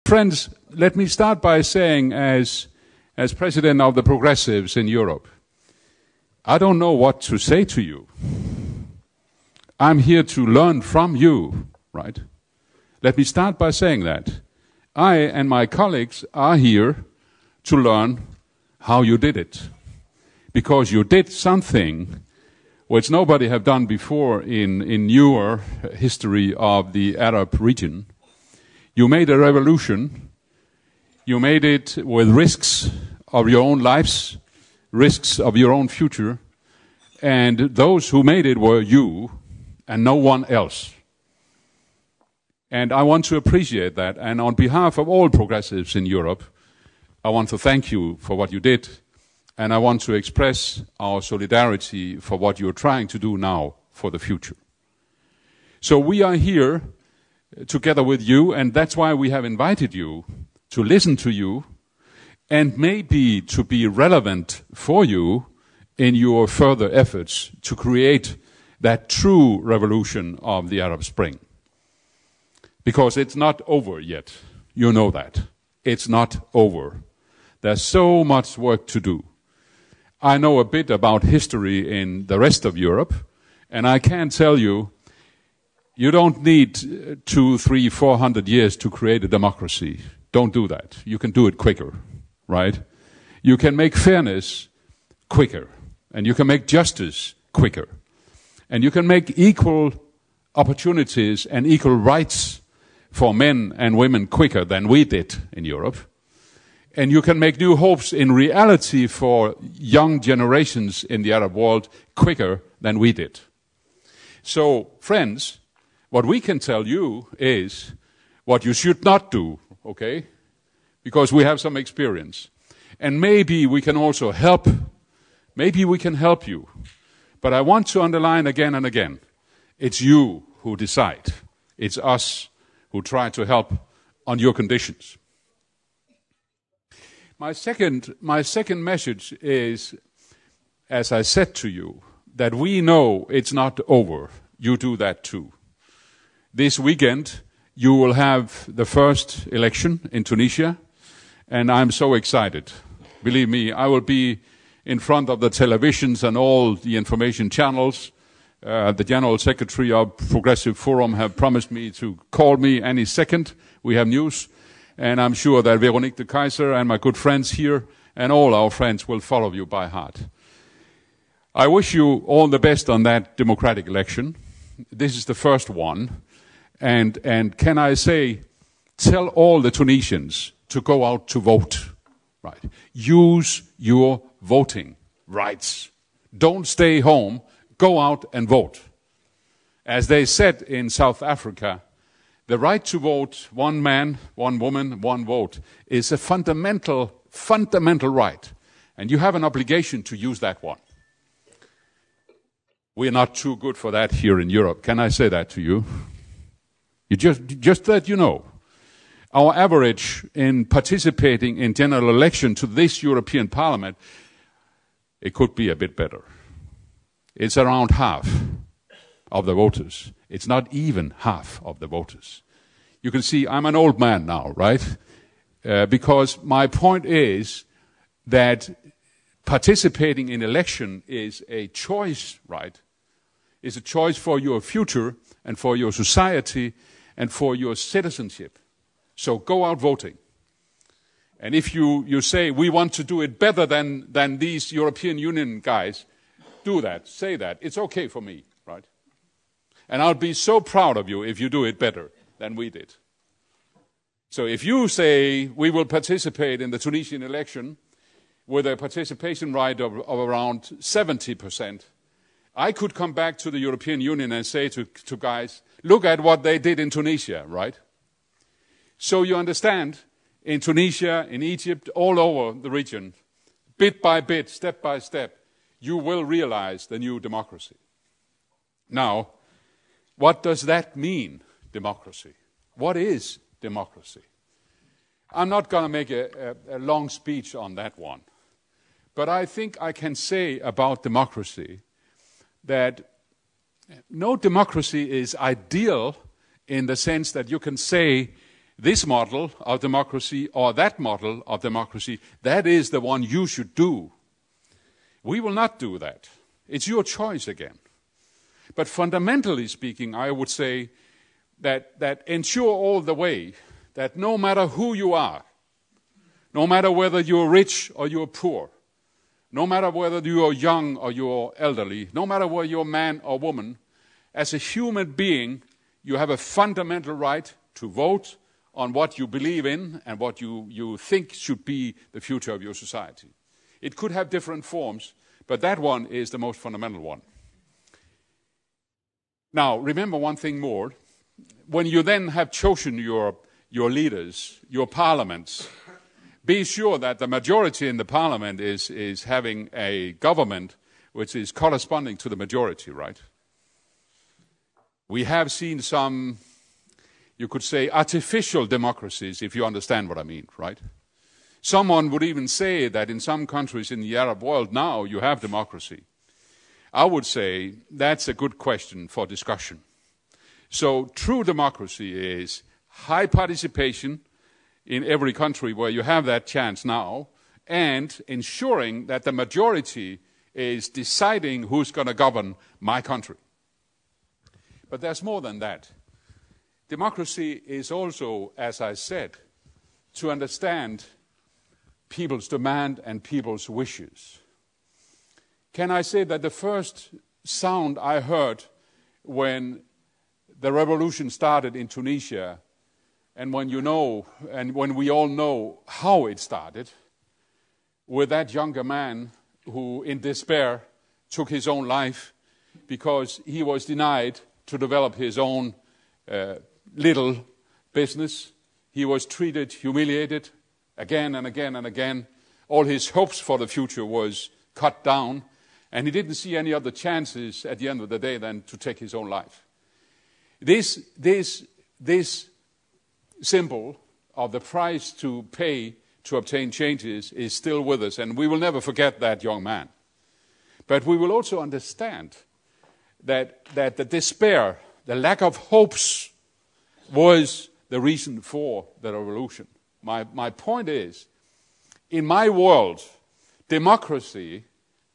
Friends, let me start by saying, as president of the Progressives in Europe, I don't know what to say to you. I'm here to learn from you, right? Let me start by saying that. I and my colleagues are here to learn how you did it. Because you did something which nobody have done before in newer history of the Arab region. You made a revolution. You made it with risks of your own lives, risks of your own future. And those who made it were you and no one else. And I want to appreciate that. And on behalf of all progressives in Europe, I want to thank you for what you did. And I want to express our solidarity for what you're trying to do now for the future. So we are here together with you, and that's why we have invited you to listen to you and maybe to be relevant for you in your further efforts to create that true revolution of the Arab Spring. Because it's not over yet. You know that. It's not over. There's so much work to do. I know a bit about history in the rest of Europe, and I can tell you, you don't need 200, 300, 400 years to create a democracy. Don't do that. You can do it quicker, right? You can make fairness quicker, and you can make justice quicker, and you can make equal opportunities and equal rights for men and women quicker than we did in Europe. And you can make new hopes in reality for young generations in the Arab world quicker than we did. So, friends, what we can tell you is what you should not do, okay? Because we have some experience. And maybe we can also help. Maybe we can help you. But I want to underline again and again, it's you who decide. It's us who try to help on your conditions. My second message is, as I said to you, that we know it's not over. You do that too. This weekend, you will have the first election in Tunisia, and I'm so excited. Believe me, I will be in front of the televisions and all the information channels. The General Secretary of Progressive Forum have promised me to call me any second. We have news. And I'm sure that Veronique de Keyser and my good friends here and all our friends will follow you by heart. I wish you all the best on that democratic election. This is the first one. And can I say, tell all the Tunisians to go out to vote. Right. Use your voting rights. Don't stay home. Go out and vote. As they said in South Africa, the right to vote, one man, one woman, one vote, is a fundamental right. And you have an obligation to use that one. We're not too good for that here in Europe. Can I say that to you? You just that you know. Our average in participating in general election to this European Parliament, it could be a bit better. It's around half of the voters. It's not even half of the voters. You can see I'm an old man now, right? Because my point is that participating in election is a choice, right? It's a choice for your future and for your society and for your citizenship. So go out voting. And if you say we want to do it better than these European Union guys, do that, say that. It's okay for me, right? And I'll be so proud of you if you do it better than we did. So if you say we will participate in the Tunisian election with a participation rate of around 70%, I could come back to the European Union and say to guys, look at what they did in Tunisia, right? So you understand, in Tunisia, in Egypt, all over the region, bit by bit, step by step, you will realize the new democracy. Now, what does that mean, democracy? What is democracy? I'm not going to make a long speech on that one. But I think I can say about democracy that no democracy is ideal in the sense that you can say this model of democracy or that model of democracy, that is the one you should do. We will not do that. It's your choice again. But fundamentally speaking, I would say that ensure all the way that no matter who you are, no matter whether you're rich or you're poor, no matter whether you're young or you're elderly, no matter whether you're man or woman, as a human being, you have a fundamental right to vote on what you believe in and what you think should be the future of your society. It could have different forms, but that one is the most fundamental one. Now, remember one thing more. When you then have chosen your leaders, your parliaments, be sure that the majority in the parliament is having a government which is corresponding to the majority, right? We have seen some, you could say, artificial democracies, if you understand what I mean, right? Someone would even say that in some countries in the Arab world now you have democracy. I would say that's a good question for discussion. So true democracy is high participation in every country where you have that chance now, and ensuring that the majority is deciding who's going to govern my country. But there's more than that. Democracy is also, as I said, to understand people's demand and people's wishes. Can I say that the first sound I heard when the revolution started in Tunisia, and when you know, and when we all know how it started, with that younger man who, in despair, took his own life because he was denied to develop his own little business. He was treated, humiliated, again and again and again. All his hopes for the future was cut down, and he didn't see any other chances at the end of the day than to take his own life. This symbol of the price to pay to obtain changes is still with us, and we will never forget that young man. But we will also understand that the despair, the lack of hopes, was the reason for the revolution. My point is, in my world, democracy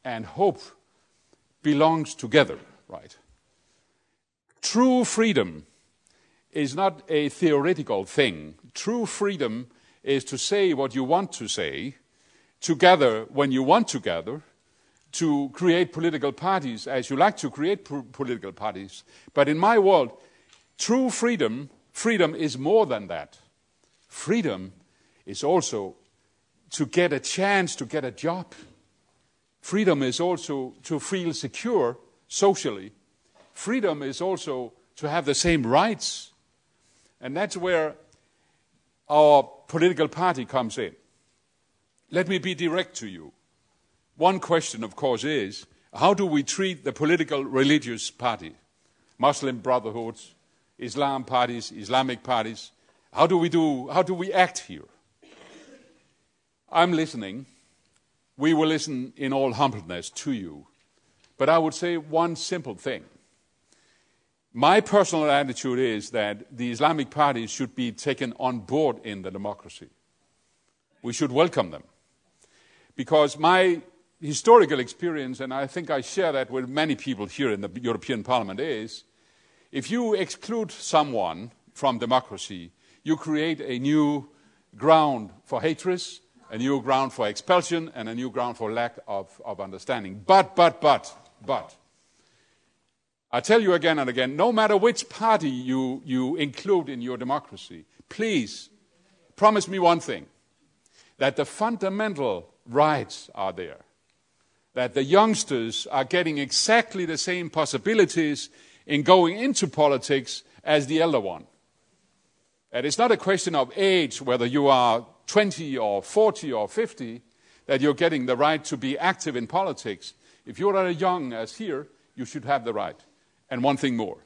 and hope belongs together, right? True freedom is not a theoretical thing. True freedom is to say what you want to say, to gather when you want to gather, to create political parties as you like to create political parties. But in my world, true freedom is more than that. Freedom is also to get a chance to get a job. Freedom is also to feel secure socially. Freedom is also to have the same rights. And that's where our political party comes in. Let me be direct to you. One question, of course, is how do we treat the political religious party? Muslim brotherhoods, Islam parties, Islamic parties. How do we act here? I'm listening. We will listen in all humbleness to you. But I would say one simple thing. My personal attitude is that the Islamic parties should be taken on board in the democracy. We should welcome them. Because my historical experience, and I think I share that with many people here in the European Parliament, is if you exclude someone from democracy, you create a new ground for hatred, a new ground for expulsion, and a new ground for lack of understanding. But, I tell you again and again, no matter which party you include in your democracy, please promise me one thing, that the fundamental rights are there, that the youngsters are getting exactly the same possibilities in going into politics as the elder one. And it's not a question of age, whether you are 20 or 40 or 50, that you're getting the right to be active in politics. If you're as young as here, you should have the right. And one thing more.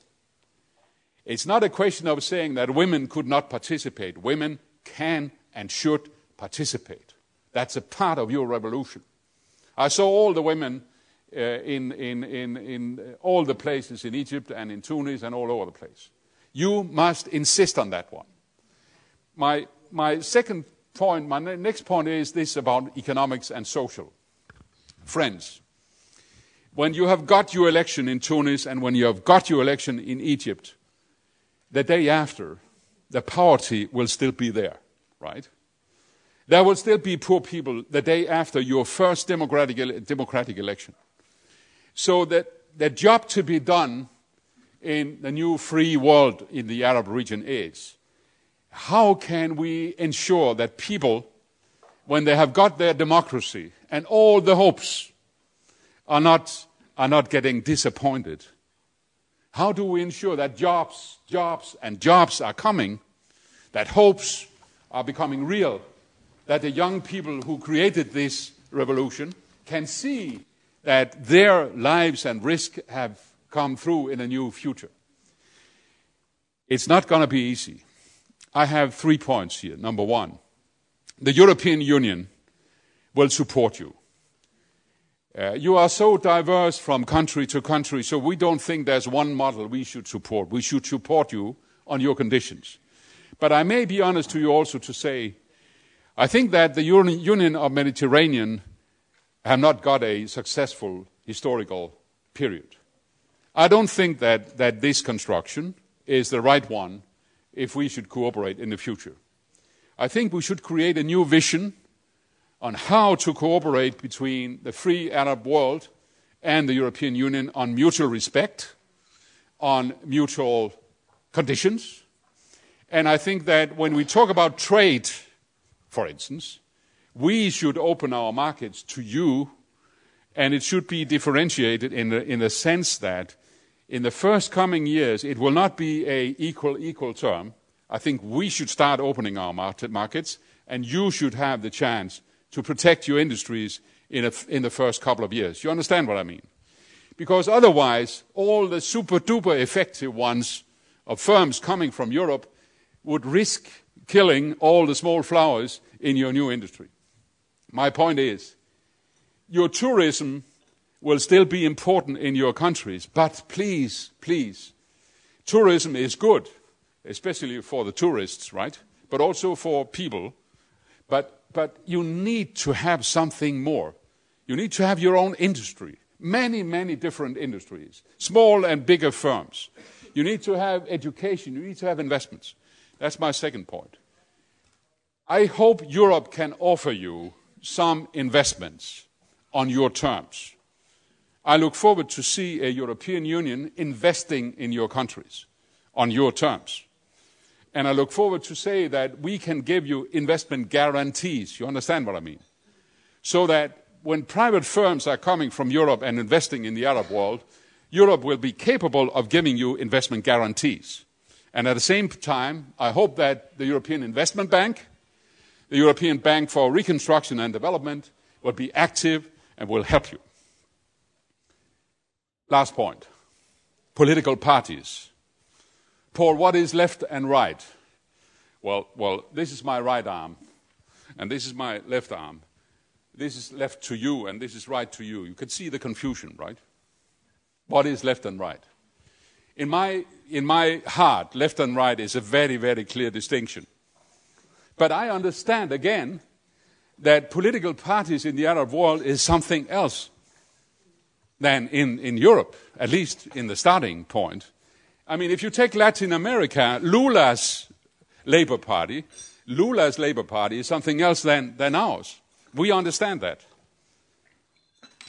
It's not a question of saying that women could not participate. Women can and should participate. That's a part of your revolution. I saw all the women in all the places in Egypt and in Tunis and all over the place. You must insist on that one. my second point, my next point is this about economics and social. Friends, when you have got your election in Tunis and when you have got your election in Egypt, the day after, the poverty will still be there, right? There will still be poor people the day after your first democratic election. So that the job to be done in the new free world in the Arab region is, how can we ensure that people, when they have got their democracy and all the hopes, are not getting disappointed? How do we ensure that jobs are coming, that hopes are becoming real, that the young people who created this revolution can see that their lives and risk have come through in a new future? It's not going to be easy. I have 3 points here. Number one, the European Union will support you. You are so diverse from country to country, so we don't think there's one model we should support. We should support you on your conditions. But I may be honest to you also to say, I think that the Union of Mediterranean have not got a successful historical period. I don't think that this construction is the right one if we should cooperate in the future. I think we should create a new vision on how to cooperate between the free Arab world and the European Union on mutual respect, on mutual conditions. And I think that when we talk about trade, for instance, we should open our markets to you, and it should be differentiated in the sense that in the first coming years, it will not be an equal term. I think we should start opening our markets, and you should have the chance to protect your industries in the first couple of years. You understand what I mean? Because otherwise, all the super-duper effective ones of firms coming from Europe would risk killing all the small flowers in your new industry. My point is, your tourism will still be important in your countries, but please, tourism is good, especially for the tourists, right? But also for people. But you need to have something more. You need to have your own industry, many different industries, small and bigger firms. You need to have education, you need to have investments. That's my second point. I hope Europe can offer you some investments on your terms. I look forward to see a European Union investing in your countries on your terms. And I look forward to say that we can give you investment guarantees. You understand what I mean? So that when private firms are coming from Europe and investing in the Arab world, Europe will be capable of giving you investment guarantees. And at the same time, I hope that the European Investment Bank, the European Bank for Reconstruction and Development, will be active and will help you. Last point, political parties. Paul, what is left and right? Well, this is my right arm, and this is my left arm. This is left to you, and this is right to you. You can see the confusion, right? What is left and right? In my heart, left and right is a very clear distinction. But I understand, again, that political parties in the Arab world is something else than in Europe, at least in the starting point. I mean, if you take Latin America, Lula's Labour Party is something else than ours. We understand that.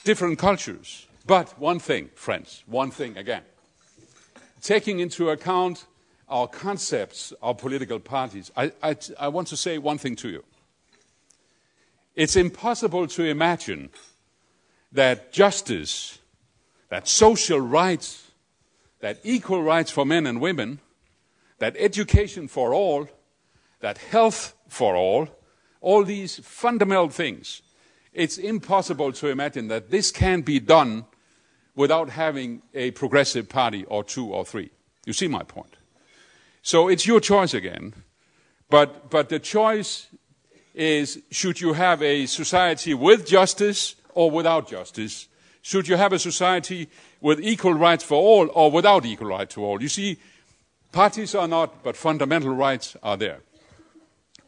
Different cultures. But one thing, friends, one thing again. Taking into account our concepts of political parties, I want to say one thing to you. It's impossible to imagine that justice, that social rights, that equal rights for men and women, that education for all, that health for all these fundamental things, it's impossible to imagine that this can be done without having a progressive party or two or three. You see my point? So it's your choice again, but the choice is, should you have a society with justice or without justice? Should you have a society with equal rights for all or without equal rights to all? You see, parties are not, but fundamental rights are there.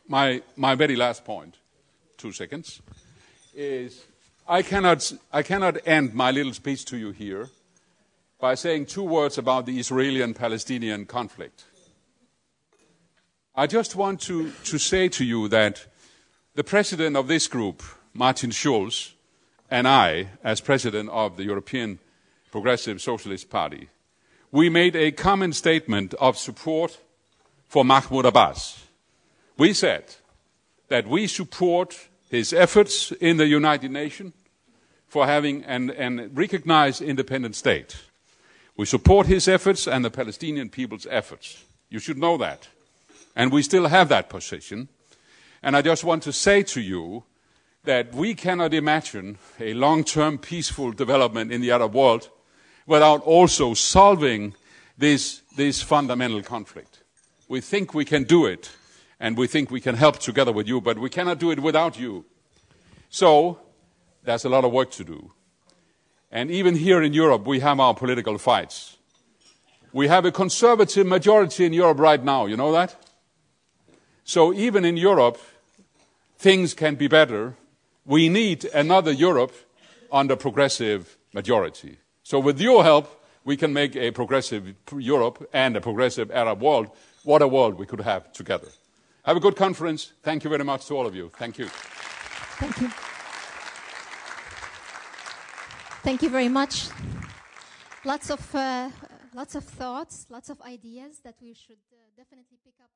my very last point, 2 seconds, is I cannot end my little speech to you here by saying 2 words about the Israeli and Palestinian conflict. I just want to say to you that the president of this group, Martin Schulz, and I, as president of the European Progressive Socialist Party, we made a common statement of support for Mahmoud Abbas. We said that we support his efforts in the United Nations for having an recognized independent state. We support his efforts and the Palestinian people's efforts. You should know that. And we still have that position. And I just want to say to you that we cannot imagine a long-term peaceful development in the Arab world without also solving this fundamental conflict. We think we can do it, and we think we can help together with you, but we cannot do it without you. So there's a lot of work to do. And even here in Europe, we have our political fights. We have a conservative majority in Europe right now, you know that? So even in Europe, things can be better. We need another Europe under progressive majority. So with your help, we can make a progressive Europe and a progressive Arab world. What a world we could have together. Have a good conference. Thank you very much to all of you. Thank you. Thank you. Thank you very much. Lots of thoughts, lots of ideas that we should definitely pick up.